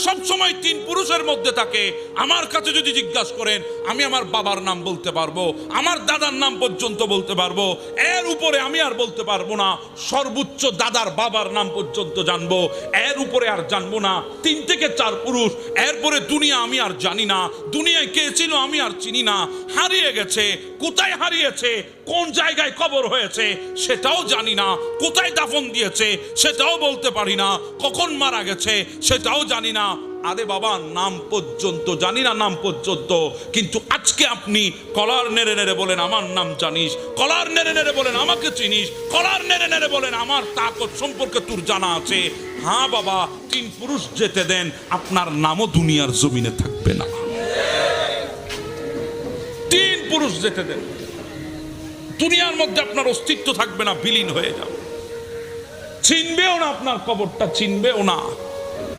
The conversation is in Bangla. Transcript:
সব সময় তিন পুরুষের মধ্যে থাকে। আমার কাছে যদি জিজ্ঞাসা করেন, আমি আমার বাবার নাম বলতে পারবো, আমার দাদার নাম পর্যন্ত বলতে পারবো, এর উপরে আমি আর বলতে পারবো না। সর্বোচ্চ দাদার বাবার নাম পর্যন্ত জানবো, এর উপরে আর জানবো না। 3 থেকে 4 পুরুষ, এরপরে দুনিয়া আমি আর জানি না। দুনিয়ায় কে ছিল আমি আর চিনি না, হারিয়ে গেছে। কোথায় হারিয়েছে, কোন জায়গায় কবর হয়েছে সেটাও জানি না, কোথায় দাফন দিয়েছে সেটাও বলতে পারি না, কখন মারা গেছে সেটাও জানি না। আরে বাবা, নাম পর্যন্ত জানি না, নাম পর্যন্ত। কিন্তু আজকে আপনি কলার নেড়ে নেড়ে বলেন আমার নাম জানিস, কলার নেড়ে নেড়ে বলেন আমাকে চিনিস, কলার নেড়ে নেড়ে বলেন আমার তাকত সম্পর্কে তোর জানা আছে। হ্যাঁ বাবা, 3 পুরুষ যেতে দেন, আপনার নামও দুনিয়ার জমিনে থাকবে না। 3 পুরুষ যেতে দেন, দুনিয়ার মধ্যে আপনার অস্তিত্ব থাকবে না, বিলীন হয়ে যাবে। চিনবেও না, আপনার কবরটা চিনবেও না।